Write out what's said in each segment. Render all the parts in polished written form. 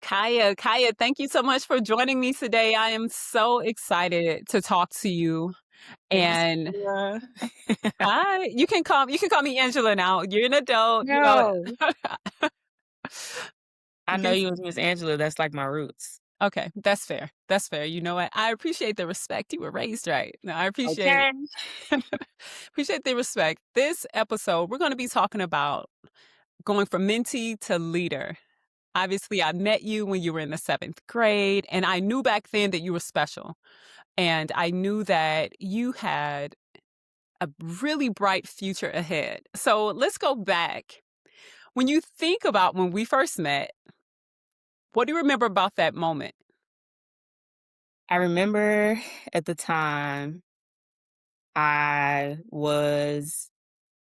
Kyah, thank you so much for joining me today. I am so excited to talk to you. Thanks. And Yeah. hi, you can call me Angela now. You're an adult, No. I you know can you was Miss Angela, that's like my roots. okay, that's fair. That's fair. You know what? I appreciate the respect. You were raised right. No, I appreciate Okay. appreciate the respect. This episode, we're going to be talking about going from mentee to leader. Obviously, I met you when you were in the 7th grade, and I knew back then that you were special. And I knew that you had a really bright future ahead. So let's go back. When you think about when we first met, what do you remember about that moment? I remember at the time I was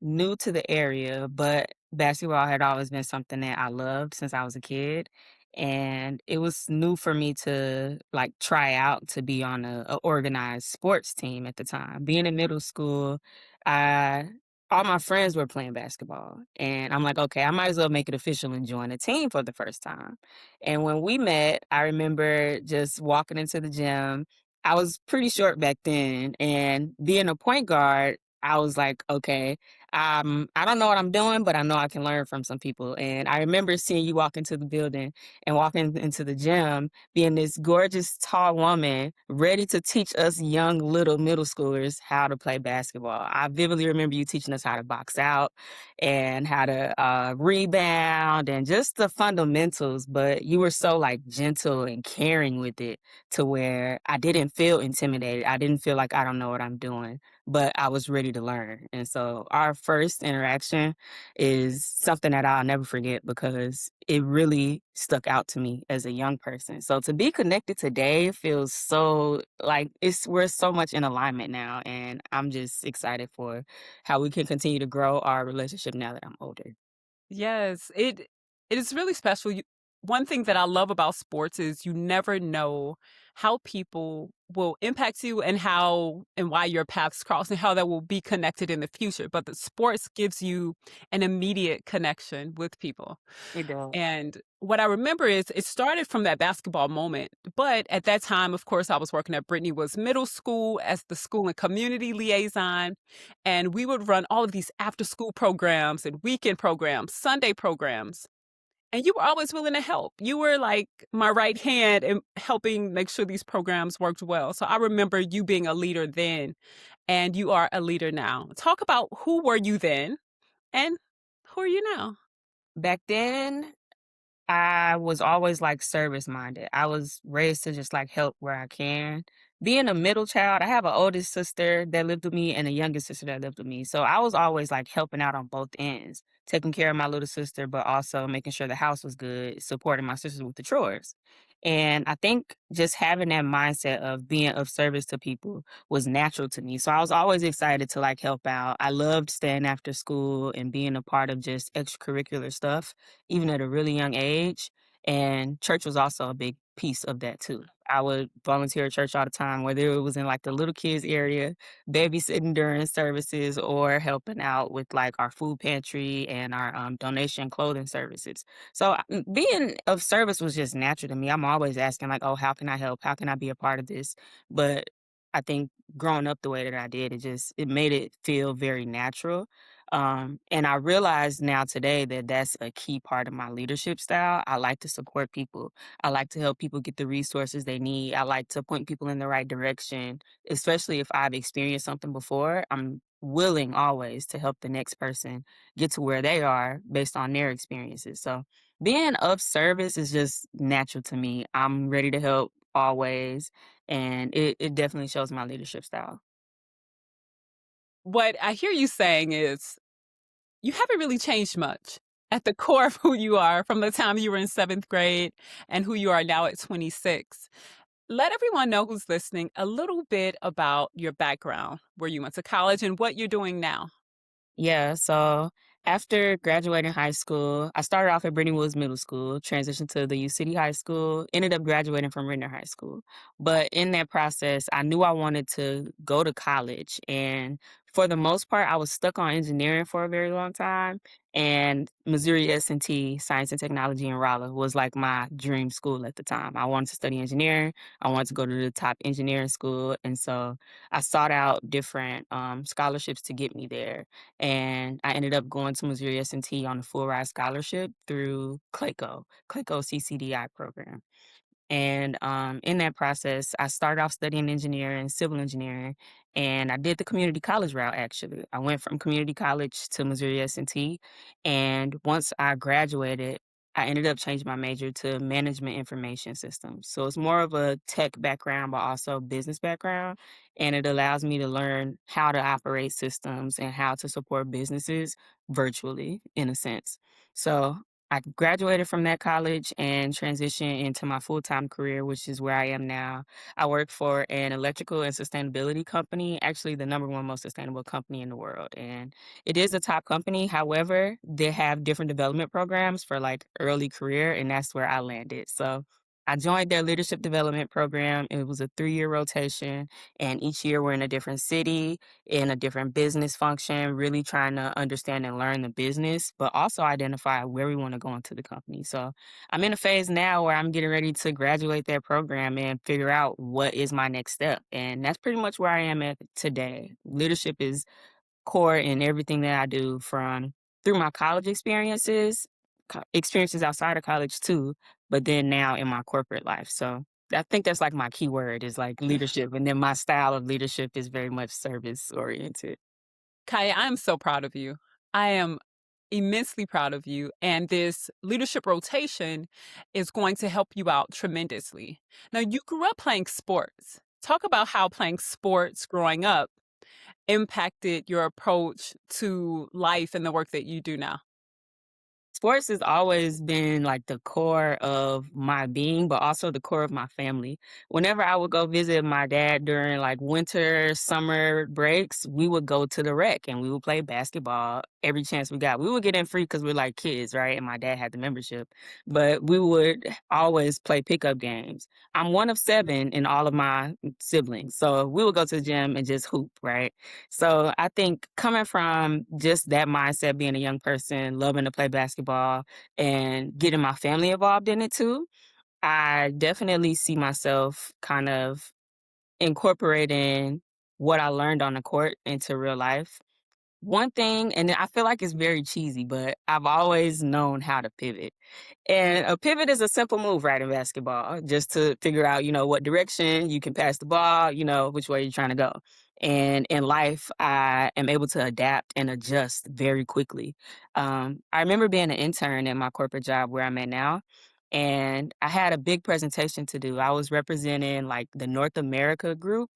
new to the area, but basketball had always been something that I loved since I was a kid. And it was new for me to like try out to be on a organized sports team at the time. Being in middle school, I all my friends were playing basketball. And I'm like, okay, I might as well make it official and join a team for the first time. And when we met, I remember just walking into the gym. I was pretty short back then, and being a point guard, I was like, okay, I don't know what I'm doing, but I know I can learn from some people. And I remember seeing you walk into the building and walking into the gym, being this gorgeous, tall woman ready to teach us young little middle schoolers how to play basketball. I vividly remember you teaching us how to box out and how to rebound and just the fundamentals. But you were so like gentle and caring with it to where I didn't feel intimidated. I didn't feel like I don't know what I'm doing, but I was ready to learn. And so our first interaction is something that I'll never forget because it really stuck out to me as a young person. So to be connected today feels so like we're so much in alignment now. And I'm just excited for how we can continue to grow our relationship now that I'm older. Yes, it is really special. One thing that I love about sports is you never know how people will impact you and how and why your paths cross and how that will be connected in the future. But the sports gives you an immediate connection with people. It does. And what I remember is it started from that basketball moment. But at that time, of course, I was working at Brittany was middle school as the school and community liaison. And we would run all of these after school programs and weekend programs, Sunday programs. And you were always willing to help. You were like my right hand in helping make sure these programs worked well. So I remember you being a leader then, and you are a leader now. Talk about who were you then and who are you now? Back then, I was always like service minded. I was raised to just like help where I can. Being a middle child, I have an oldest sister that lived with me and a youngest sister that lived with me. So I was always like helping out on both ends, taking care of my little sister, but also making sure the house was good, supporting my sisters with the chores. And I think just having that mindset of being of service to people was natural to me. So I was always excited to like help out. I loved staying after school and being a part of just extracurricular stuff even at a really young age. And church was also a big piece of that too. I would volunteer at church all the time, whether it was in like the little kids area, babysitting during services, or helping out with like our food pantry and our donation clothing services. So being of service was just natural to me. I'm always asking like, oh, how can I help? How can I be a part of this? But I think growing up the way that I did, it made it feel very natural, and I realize now today that that's a key part of my leadership style. I like to support people. I like to help people get the resources they need. I like to point people in the right direction, especially if I've experienced something before. I'm willing always to help the next person get to where they are based on their experiences. So being of service is just natural to me. I'm ready to help always. And it definitely shows my leadership style. What I hear you saying is you haven't really changed much at the core of who you are from the time you were in 7th grade and who you are now at 26. Let everyone know who's listening a little bit about your background, where you went to college and what you're doing now. Yeah, so after graduating high school, I started off at Brittany Woods Middle School, transitioned to the U City High School, ended up graduating from Rittner High School. But in that process, I knew I wanted to go to college. And For the most part, I was stuck on engineering for a very long time, and Missouri S&T, Science and Technology in Raleigh, was like my dream school at the time. I wanted to study engineering. I wanted to go to the top engineering school, and so I sought out different scholarships to get me there. And I ended up going to Missouri S&T on a full ride scholarship through CLACO CCDI program. And in that process, I started off studying engineering, civil engineering, and I did the community college route actually. I went from community college to Missouri S&T. And once I graduated, I ended up changing my major to management information systems. So it's more of a tech background, but also business background. And it allows me to learn how to operate systems and how to support businesses virtually, in a sense. So I graduated from that college and transitioned into my full-time career, which is where I am now. I work for an electrical and sustainability company, actually the number one most sustainable company in the world. And it is a top company. However, they have different development programs for like early career, and that's where I landed. So I joined their leadership development program. It was a 3-year rotation, and each year we're in a different city, in a different business function, really trying to understand and learn the business, but also identify where we want to go into the company. So I'm in a phase now where I'm getting ready to graduate that program and figure out what is my next step. And that's pretty much where I am at today. Leadership is core in everything that I do from through my college experiences, experiences outside of college too, but then now in my corporate life. So I think that's like my key word is like leadership. And then my style of leadership is very much service oriented. Kyah, I am so proud of you. I am immensely proud of you. And this leadership rotation is going to help you out tremendously. Now, you grew up playing sports. Talk about how playing sports growing up impacted your approach to life and the work that you do now. Sports has always been like the core of my being, but also the core of my family. Whenever I would go visit my dad during like winter, summer breaks, we would go to the rec and we would play basketball every chance we got. We would get in free because we're like kids, right? And my dad had the membership, but we would always play pickup games. I'm one of 7 in all of my siblings. So we would go to the gym and just hoop, right? So I think coming from just that mindset, being a young person, loving to play basketball and getting my family involved in it too, I definitely see myself kind of incorporating what I learned on the court into real life. One thing, and I feel like it's very cheesy, but I've always known how to pivot. And a pivot is a simple move, right, in basketball, just to figure out, what direction you can pass the ball, which way you're trying to go. And in life, I am able to adapt and adjust very quickly. I remember being an intern at my corporate job where I'm at now, and I had a big presentation to do. I was representing like the North America group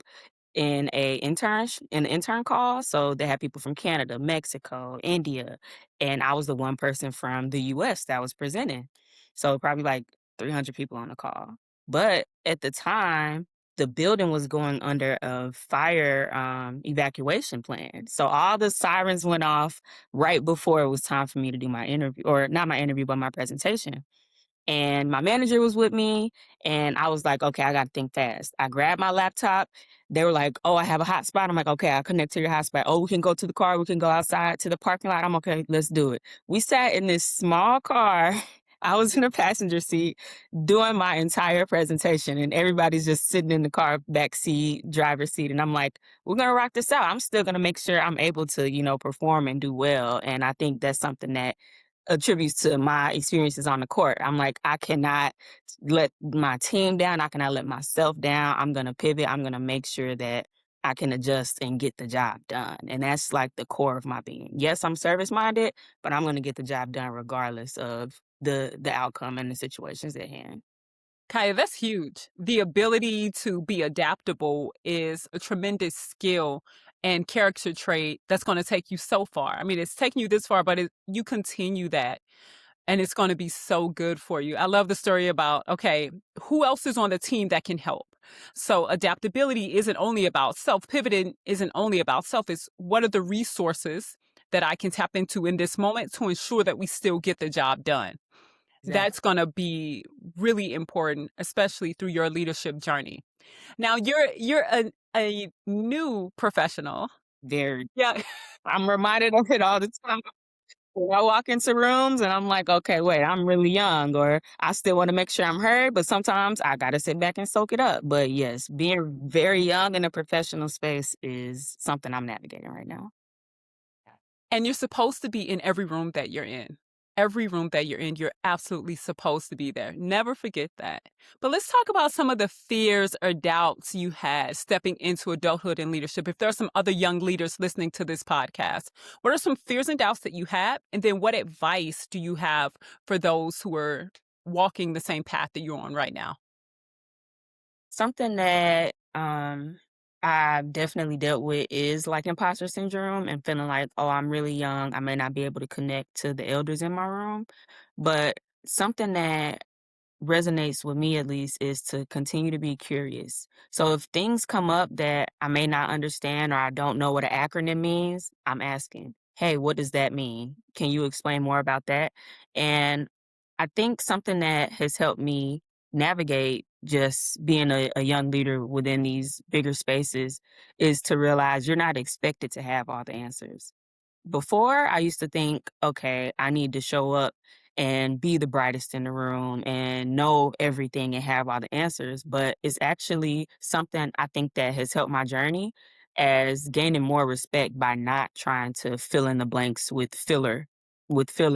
in an intern call. So they had people from Canada, Mexico, India, and I was the one person from the US that was presenting. So probably like 300 people on the call. But at the time, the building was going under a fire evacuation plan. So all the sirens went off right before it was time for me to do my interview, or not my interview, but my presentation. And my manager was with me, and I was like, okay, I gotta think fast. I grabbed my laptop. They were like, oh, I have a hotspot. I'm like, okay, I'll connect to your hotspot. Oh, we can go to the car. We can go outside to the parking lot. I'm okay, let's do it. We sat in this small car. I was in a passenger seat doing my entire presentation, and everybody's just sitting in the car, back seat, driver's seat. And I'm like, we're gonna rock this out. I'm still gonna make sure I'm able to, perform and do well. And I think that's something that attributes to my experiences on the court. I'm like, I cannot let my team down. I cannot let myself down. I'm going to pivot. I'm going to make sure that I can adjust and get the job done. And that's like the core of my being. Yes, I'm service minded, but I'm going to get the job done regardless of the outcome and the situations at hand. Kyah, that's huge. The ability to be adaptable is a tremendous skill and character trait that's going to take you so far. I mean, it's taken you this far, but you continue that and it's going to be so good for you. I love the story about, okay, who else is on the team that can help? So adaptability isn't only about self, pivoting isn't only about self. It's what are the resources that I can tap into in this moment to ensure that we still get the job done. That's Exactly. going to be really important, especially through your leadership journey. Now, you're a new professional. Very. Yeah. I'm reminded of it all the time. When I walk into rooms and I'm like, okay, wait, I'm really young, or I still want to make sure I'm heard, but sometimes I got to sit back and soak it up. But yes, being very young in a professional space is something I'm navigating right now. And you're supposed to be in every room that you're in. Every room that you're in, you're absolutely supposed to be there. Never forget that. But let's talk about some of the fears or doubts you had stepping into adulthood and leadership. If there are some other young leaders listening to this podcast, what are some fears and doubts that you had? And then what advice do you have for those who are walking the same path that you're on right now? Something that I've definitely dealt with is like imposter syndrome and feeling like, oh, I'm really young. I may not be able to connect to the elders in my room. But something that resonates with me at least is to continue to be curious. So if things come up that I may not understand or I don't know what an acronym means, I'm asking, hey, what does that mean? Can you explain more about that? And I think something that has helped me navigate just being a young leader within these bigger spaces is to realize you're not expected to have all the answers. Before, I used to think, okay, I need to show up and be the brightest in the room and know everything and have all the answers. But it's actually something I think that has helped my journey as gaining more respect by not trying to fill in the blanks with filler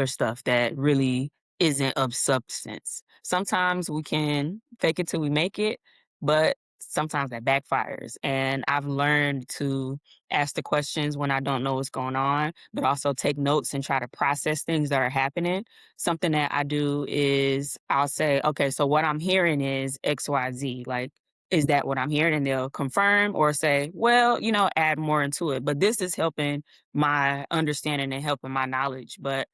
stuff that really isn't of substance. Sometimes we can fake it till we make it, but sometimes that backfires. And I've learned to ask the questions when I don't know what's going on, but also take notes and try to process things that are happening. Something that I do is I'll say, okay, so what I'm hearing is XYZ. Like, is that what I'm hearing? And they'll confirm or say, well, add more into it. But this is helping my understanding and helping my knowledge. But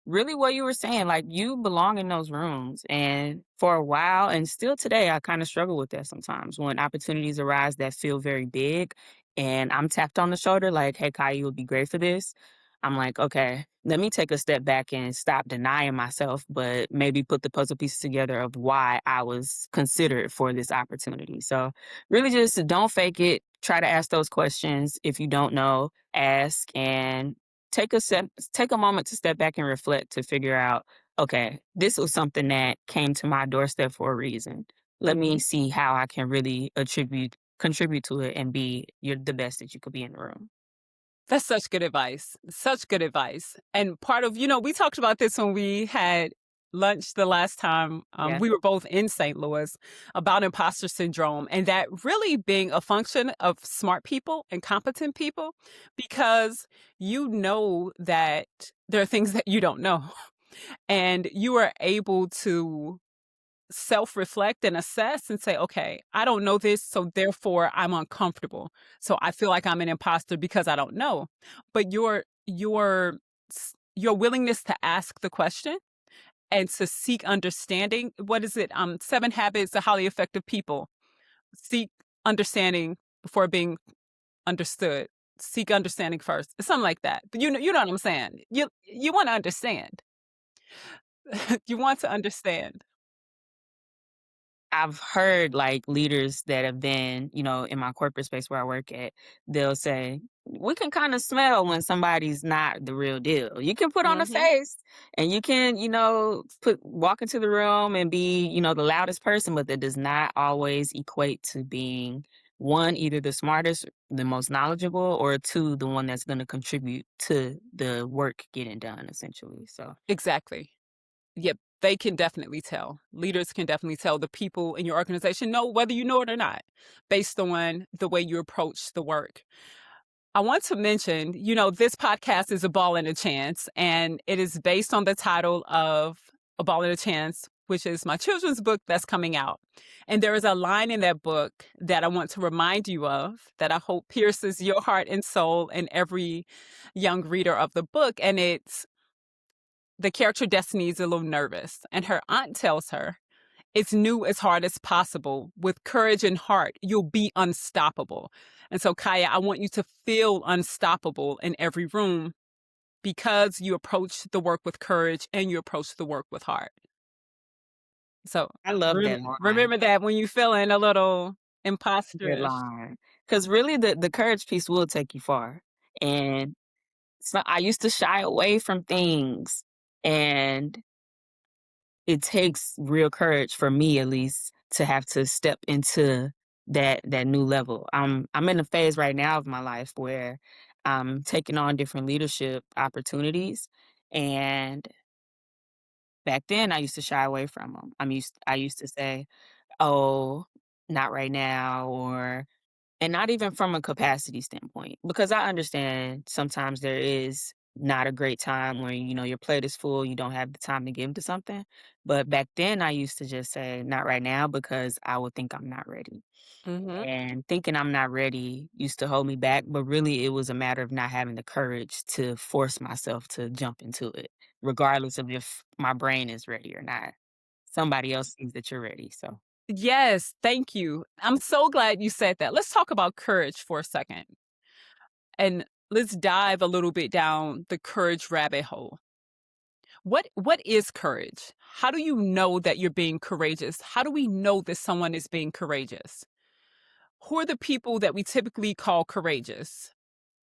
really what you were saying, like you belong in those rooms. And for a while and still today, I kind of struggle with that sometimes when opportunities arise that feel very big and I'm tapped on the shoulder, like, hey, Kai, you would be great for this. I'm like, okay, let me take a step back and stop denying myself, but maybe put the puzzle pieces together of why I was considered for this opportunity. So, really just don't fake it. Try to ask those questions. If you don't know, ask and take a moment to step back and reflect to figure out, okay, this was something that came to my doorstep for a reason. Let me see how I can really contribute to it and be the best that you could be in the room. That's such good advice. Such good advice. And part of, we talked about this when we had lunch the last time Yeah. we were both in St. Louis about imposter syndrome and that really being a function of smart people and competent people because you know that there are things that you don't know and you are able to self-reflect and assess and say, okay, I don't know this, so therefore I'm uncomfortable. So I feel like I'm an imposter because I don't know. But your willingness to ask the question and to seek understanding, what is it? 7 Habits of Highly Effective People. Seek understanding before being understood. Seek understanding first. Something like that. But you know what I'm saying. You want to understand. You want to understand. I've heard like leaders that have been, in my corporate space where I work at, they'll say, we can kind of smell when somebody's not the real deal. You can put on a Hmm. face and you can, walk into the room and be, the loudest person, but that does not always equate to being one, either the smartest, the most knowledgeable, or two, the one that's going to contribute to the work getting done, essentially. So Exactly. Yep, they can definitely tell. Leaders can definitely tell the people in your organization know whether you know it or not, based on the way you approach the work. I want to mention, this podcast is A Ball and a Chance, and it is based on the title of A Ball and a Chance, which is my children's book that's coming out. And there is a line in that book that I want to remind you of that I hope pierces your heart and soul and every young reader of the book. And it's the character Destiny is a little nervous, and her aunt tells her, it's new as hard as possible. With courage and heart, you'll be unstoppable. And so, Kyah, I want you to feel unstoppable in every room because you approach the work with courage and you approach the work with heart. So I love that line. remember that when you feeling a little Good imposterish. line. Because really the courage piece will take you far. And so I used to shy away from things, and it takes real courage for me at least to have to step into that new level. I'm in a phase right now of my life where I'm taking on different leadership opportunities, and back then I used to shy away from them. I used to say, "Oh, not right now," or and not even from a capacity standpoint, because I understand sometimes there is not a great time when, your plate is full, you don't have the time to give to something. But back then, I used to just say, not right now, because I would think I'm not ready. Mhm. And thinking I'm not ready used to hold me back. But really, it was a matter of not having the courage to force myself to jump into it, regardless of if my brain is ready or not. Somebody else sees that you're ready. So, Yes, thank you. I'm so glad you said that. Let's talk about courage for a second, and let's dive a little bit down the courage rabbit hole. What is courage? How do you know that you're being courageous? How do we know that someone is being courageous? Who are the people that we typically call courageous?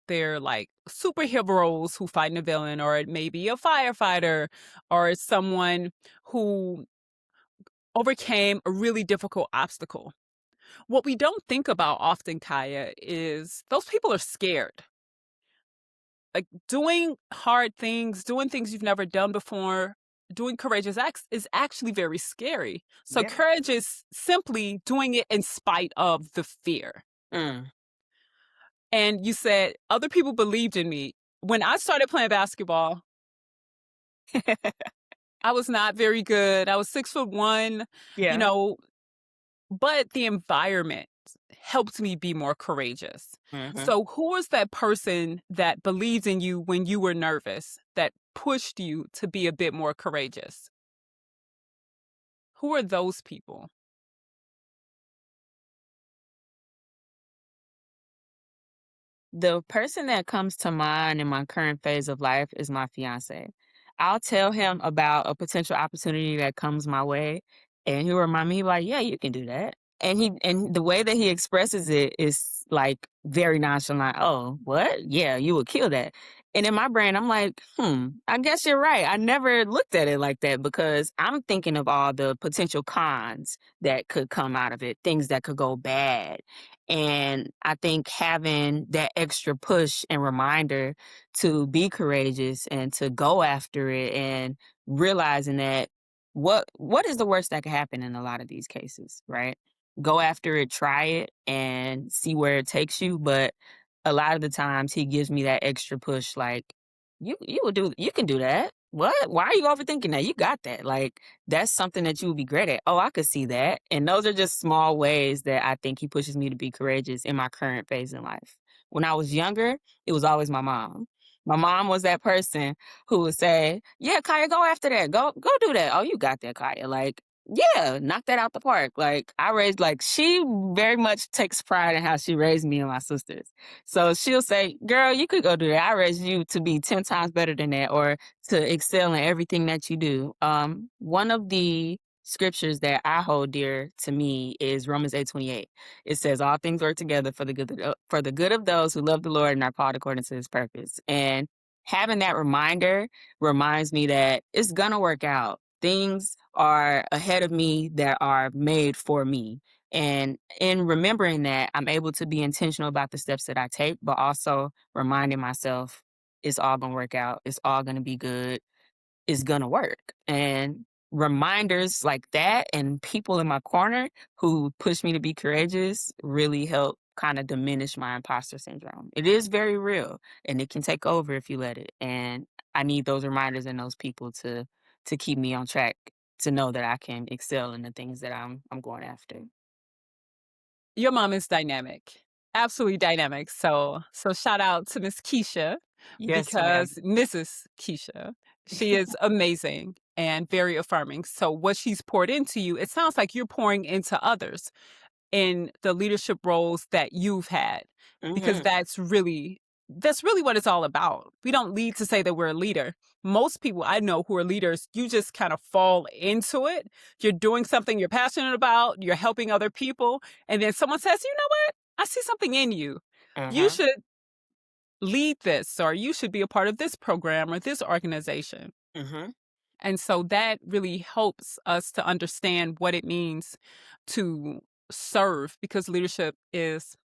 They're like superheroes who fight a villain, or it may be a firefighter, or it's someone who overcame a really difficult obstacle. What we don't think about often, Kyah, is those people are scared. Like doing hard things, doing things you've never done before, doing courageous acts is actually very scary. So yeah. courage is simply doing it in spite of the fear. Mm. And you said other people believed in me. When I started playing basketball, I was not very good. I was 6'1", you Yeah. know, but the environment helped me be more courageous. Hmm. So who was that person that believed in you when you were nervous, that pushed you to be a bit more courageous? Who are those people? The person that comes to mind in my current phase of life is my fiance. I'll tell him about a potential opportunity that comes my way, and he'll remind me like, "Yeah, you can do that." And the way that he expresses it is like very nonchalant. "Oh, what? Yeah, you would kill that." And in my brain, I'm like, I guess you're right. I never looked at it like that because I'm thinking of all the potential cons that could come out of it, things that could go bad. And I think having that extra push and reminder to be courageous and to go after it, and realizing that what is the worst that could happen in a lot of these cases, right? Go after it, try it, and see where it takes you. But a lot of the times he gives me that extra push, like, you can do that. What? Why are you overthinking that? You got that. Like, that's something that you would be great at. Oh, I could see that. And those are just small ways that I think he pushes me to be courageous in my current phase in life. When I was younger, it was always my mom. My mom was that person who would say, "Yeah, Kaya, go after that. Go do that. Oh, you got that, Kaya." Like, yeah, knock that out the park. Like, she very much takes pride in how she raised me and my sisters. So she'll say, "Girl, you could go do that. I raised you to be 10 times better than that, or to excel in everything that you do." One of the scriptures that I hold dear to me is Romans 8:28. It says, "All things work together for the good of those who love the Lord and are called according to his purpose." And having that reminder reminds me that it's gonna work out. Things are ahead of me that are made for me. And in remembering that, I'm able to be intentional about the steps that I take, but also reminding myself it's all gonna work out. It's all gonna be good. It's gonna work. And reminders like that and people in my corner who push me to be courageous really help kind of diminish my imposter syndrome. It is very real, and it can take over if you let it. And I need those reminders and those people to keep me on track, to know that I can excel in the things that I'm going after. Your mom is dynamic, absolutely dynamic. So shout out to Miss Keisha, Yes, because ma'am. Mrs. Keisha, she is amazing and very affirming. So what she's poured into you, it sounds like you're pouring into others in the leadership roles that you've had, because Hmm. that's really what it's all about. We don't lead to say that we're a leader. Most people I know who are leaders, you just kind of fall into it. You're doing something you're passionate about, you're helping other people, and then someone says, I see something in you. You Uh-huh. should lead this, or you should be a part of this program or this organization. Mhm. And so that really helps us to understand what it means to serve, because leadership is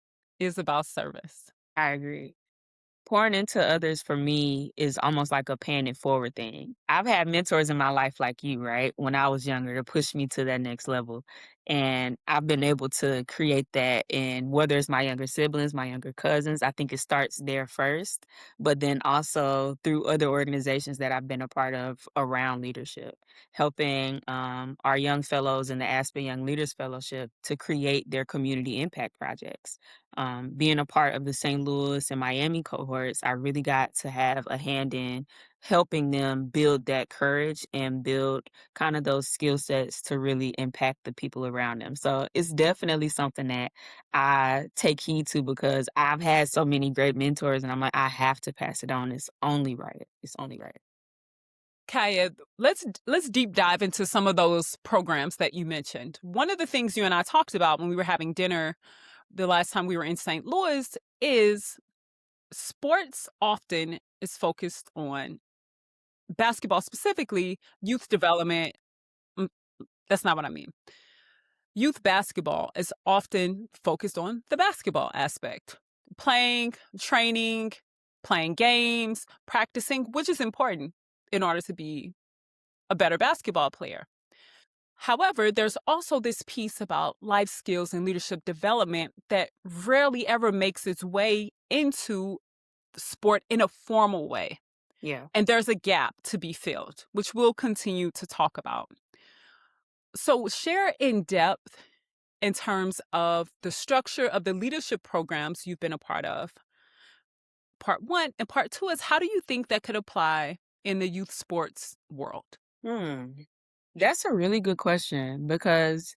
about service. I agree. Pouring into others for me is almost like a paying it forward thing. I've had mentors in my life like you, right? When I was younger to push me to that next level. And I've been able to create that in whether it's my younger siblings, my younger cousins. I think it starts there first, but then also through other organizations that I've been a part of around leadership, helping our young fellows in the Aspen Young Leaders Fellowship to create their community impact projects. Being a part of the St. Louis and Miami cohorts, I really got to have a hand in helping them build that courage and build kind of those skill sets to really impact the people around them. So it's definitely something that I take heed to because I've had so many great mentors and I'm like, I have to pass it on. It's only right. It's only right. Kaya, let's deep dive into some of those programs that you mentioned. One of the things you and I talked about when we were having dinner the last time we were in St. Louis is sports often is focused on basketball, specifically youth development. mm, That's not what I mean. Youth basketball is often focused on the basketball aspect, playing, training, playing games, practicing, which is important in order to be a better basketball player. However, there's also this piece about life skills and leadership development that rarely ever makes its way into sport in a formal way. Yeah. And there's a gap to be filled, which we'll continue to talk about. So, share in depth in terms of the structure of the leadership programs you've been a part of. Part one. And part two is, how do you think that could apply in the youth sports world? Hmm. That's a really good question because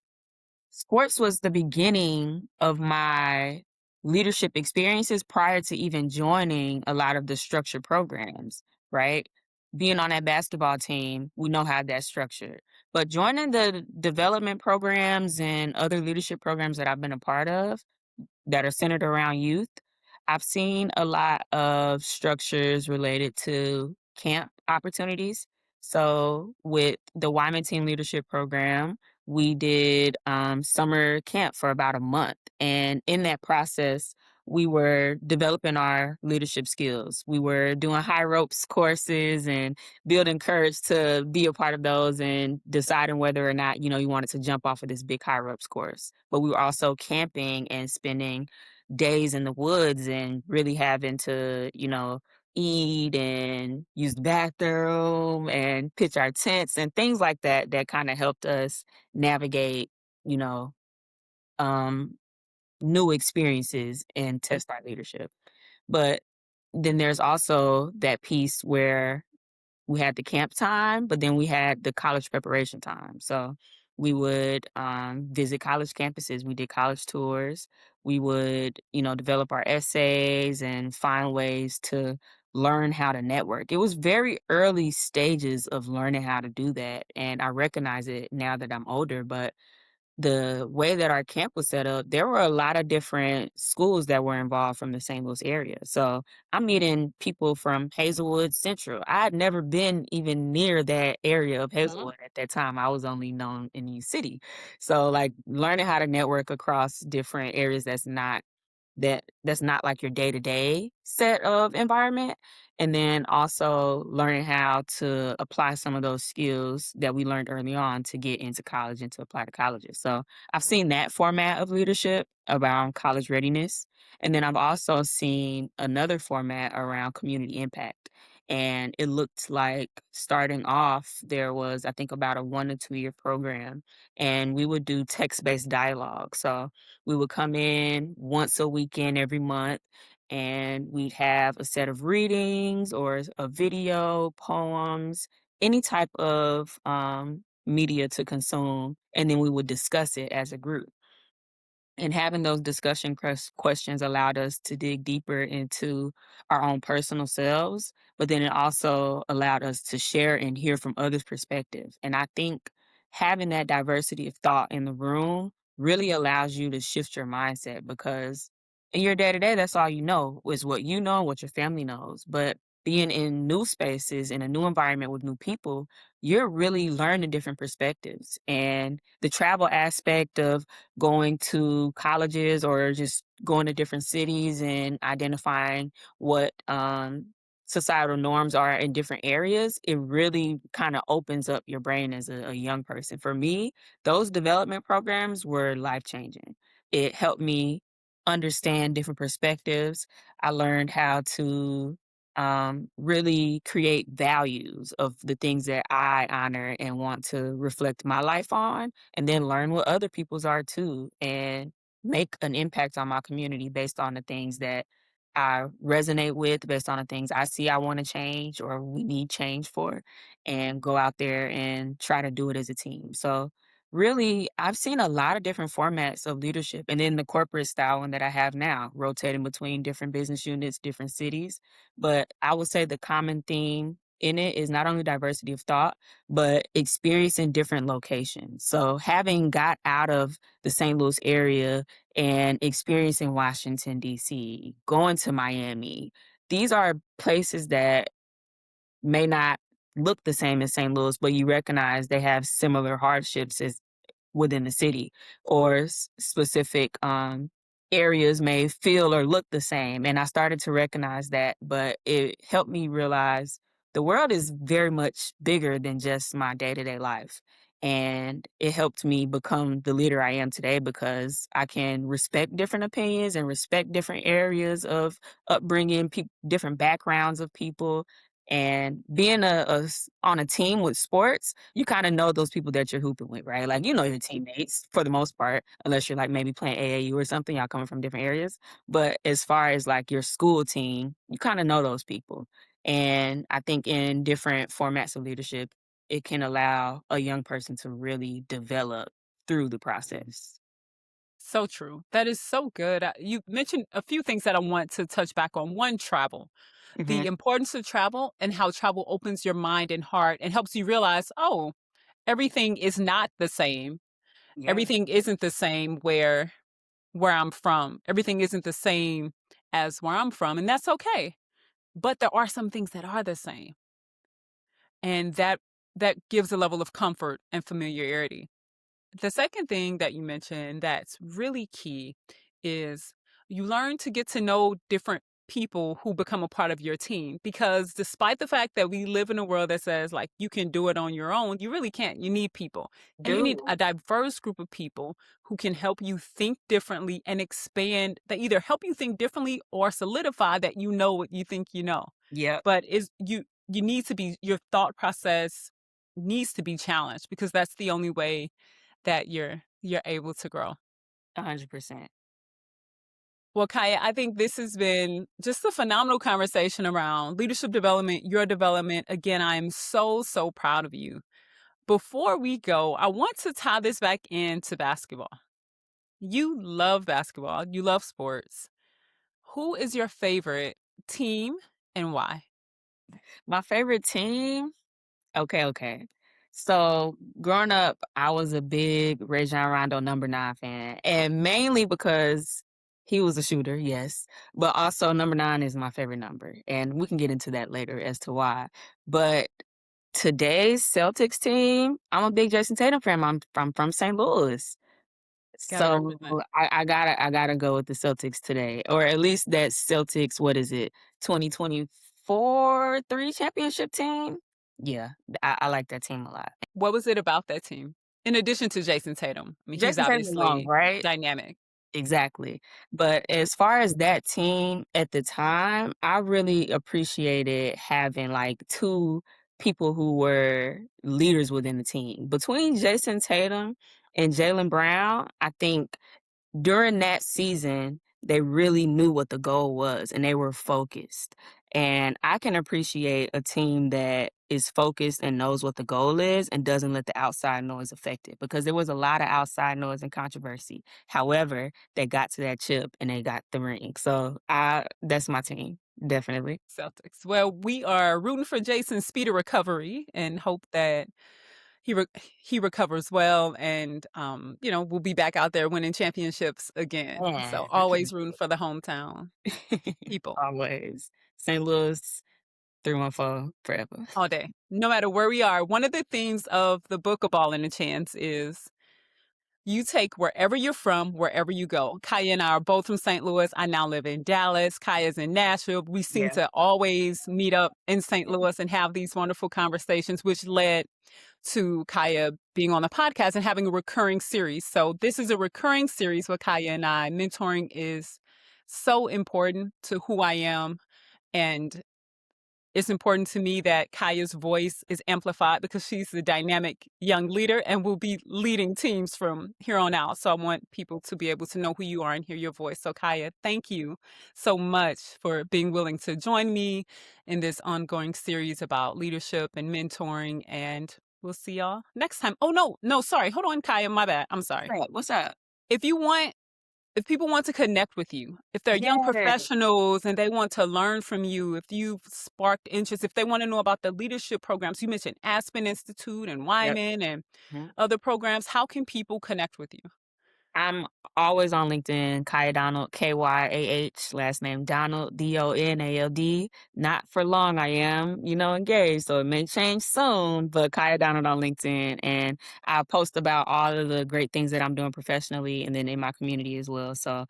sports was the beginning of my leadership experiences prior to even joining a lot of the structured programs, right? Being on that basketball team, we know how that's structured. But joining the development programs and other leadership programs that I've been a part of, that are centered around youth. I've seen a lot of structures related to camp opportunities. So, with the Wyman Team Leadership Program, we did summer camp for about a month. And in that process, we were developing our leadership skills. We were doing high ropes courses and building courage to be a part of those and deciding whether or not, you wanted to jump off of this big high ropes course. But we were also camping and spending days in the woods and really having to, eat and use the bathroom and pitch our tents and things like that that kind of helped us navigate, you know, um, new experiences and test our leadership. But then there's also that piece where we had the camp time, but then we had the college preparation time. So we would visit college campuses. We did college tours. We would, develop our essays and find ways to learn how to network. It was very early stages of learning how to do that. And I recognize it now that I'm older, but the way that our camp was set up, there were a lot of different schools that were involved from the St. Louis area. So I'm meeting people from Hazelwood Central. I had never been even near that area of Hazelwood at that time. I was only known in the city. So like learning how to network across different areas that's not like your day-to-day set of environment, and then also learning how to apply some of those skills that we learned early on to get into college and to apply to colleges. So I've seen that format of leadership around college readiness, and then I've also seen another format around community impact. And it looked like starting off, there was, I think, about a 1 to 2 year program, and we would do text-based dialogue. So we would come in once a weekend every month, and we'd have a set of readings or a video, poems, any type of media to consume. And then we would discuss it as a group. And having those discussion questions allowed us to dig deeper into our own personal selves, but then it also allowed us to share and hear from others' perspectives. And I think having that diversity of thought in the room really allows you to shift your mindset because In your day to day, that's all you know is what you know and what your family knows. But being in new spaces in a new environment with new people, you're really learning different perspectives. And the travel aspect of going to colleges or just going to different cities and identifying what societal norms are in different areas, it really kind of opens up your brain as a young person. For me, those development programs were life changing. It helped me understand different perspectives. I learned how to really create values of the things that I honor and want to reflect my life on, and then learn what other people's are too, and make an impact on my community based on the things that I resonate with, based on the things I see I want to change or we need change for, and go out there and try to do it as a team. So really, I've seen a lot of different formats of leadership, and then the corporate style one that I have now, rotating between different business units, different cities. But I would say the common theme in it is not only diversity of thought, but experiencing different locations. So having got out of the St. Louis area and experiencing Washington, D.C., going to Miami, these are places that may not look the same as St. Louis, but you recognize they have similar hardships as within the city, or specific areas may feel or look the same. And I started to recognize that, but it helped me realize the world is very much bigger than just my day to day life. And it helped me become the leader I am today because I can respect different opinions and respect different areas of upbringing, different backgrounds of people. And being on a team with sports, you kinda know those people that you're hooping with, right? Like, you know your teammates for the most part, unless you're, like, maybe playing AAU or something, y'all coming from different areas. But as far as, like, your school team, you kinda know those people. And I think in different formats of leadership, it can allow a young person to really develop through the process. So true. That is so good. You mentioned a few things that I want to touch back on. One, travel, Mhm. the importance of travel and how travel opens your mind and heart and helps you realize, oh, everything is not the same. Yeah. Everything isn't the same where I'm from. Everything isn't the same as where I'm from, and that's okay. But there are some things that are the same, and that gives a level of comfort and familiarity. The second thing that you mentioned that's really key is you learn to get to know different people who become a part of your team, because despite the fact that we live in a world that says like you can do it on your own, you really can't. You need people. And you need a Do. diverse group of people who can help you think differently and expand, that either help you think differently or solidify that you know what you think you know. Yep. But is you need to be, your thought process needs to be challenged, because that's the only way that you're able to grow. 100%. Well, Kaya, I think this has been just a phenomenal conversation around leadership development, your development. Again, I am so, so proud of you. Before we go, I want to tie this back into basketball. You love basketball, you love sports. Who is your favorite team and why? My favorite team. Okay, okay. So growing up, I was a big Rajon Rondo #9 fan, and mainly because he was a shooter, yes, but also #9 is my favorite number, and we can get into that later as to why. But today's Celtics team, I'm a big Jason Tatum fan. I'm from St. Louis. Gotta So represent. I gotta go with the Celtics today, or at least that Celtics. What is it? 2024 three championship team. Yeah, I like that team a lot. What was it about that team? In addition to Jason Tatum. I mean, he's Jason Tatum alone, obviously right? dynamic. Exactly. But as far as that team at the time, I really appreciated having like two people who were leaders within the team. Between Jason Tatum and Jalen Brown, I think during that season, they really knew what the goal was and they were focused. And I can appreciate a team that is focused and knows what the goal is and doesn't let the outside noise affect it, because there was a lot of outside noise and controversy. However, they got to that chip and they got the ring. So that's my team, definitely. Celtics. Well, we are rooting for Jason's speedy recovery and hope that he re- he recovers well, and we'll be back out there winning championships again. So Man, I always couldn't rooting for the hometown people always. St. Louis 314 forever. all day, no matter where we are. One of the themes of the book A Ball and a Chance is you take wherever you're from, wherever you go. Kyah and I are both from St. Louis. I now live in Dallas. Kyah's in Nashville. We seem Yeah. to always meet up in St. Louis and have these wonderful conversations, which led to Kyah being on the podcast and having a recurring series. So this is a recurring series with Kyah and I. Mentoring is so important to who I am. And it's important to me that Kyah's voice is amplified because she's the dynamic young leader and will be leading teams from here on out. So I want people to be able to know who you are and hear your voice. So Kyah, thank you so much for being willing to join me in this ongoing series about leadership and mentoring. And we'll see y'all next time. Oh, no, sorry. Hold on, Kyah. My bad. I'm sorry. What's up? If you want if people want to connect with you, if they're young Yeah. professionals and they want to learn from you, if you've sparked interest, if they want to know about the leadership programs, you mentioned Aspen Institute and Yep. Wyman and Mhm. other programs, how can people connect with you? I'm always on LinkedIn, Kyah Donald, Kyah, last name Donald, Donald. Not for long, I am, engaged, so it may change soon, but Kyah Donald on LinkedIn. And I post about all of the great things that I'm doing professionally and then in my community as well. So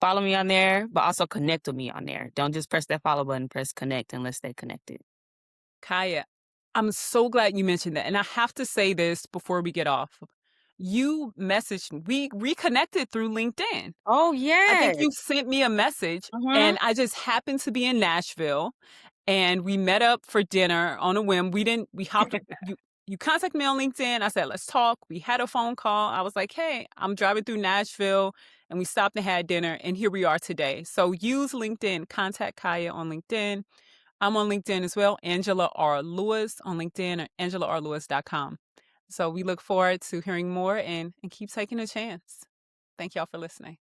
follow me on there, but also connect with me on there. Don't just press that follow button, press connect and let's stay connected. Kyah, I'm so glad you mentioned that. And I have to say this before we get off. You messaged me. We reconnected through LinkedIn. Oh, I think yes. you sent me a message, Mm-hmm. and I just happened to be in Nashville, and we met up for dinner on a whim. We hopped, you contacted me on LinkedIn. I said, let's talk. We had a phone call. I was like, hey, I'm driving through Nashville, and we stopped and had dinner, and here we are today. So use LinkedIn. Contact Kyah on LinkedIn. I'm on LinkedIn as well, Angela R. Lewis on LinkedIn or angelarlewis.com. So we look forward to hearing more and keep taking a chance. Thank y'all for listening.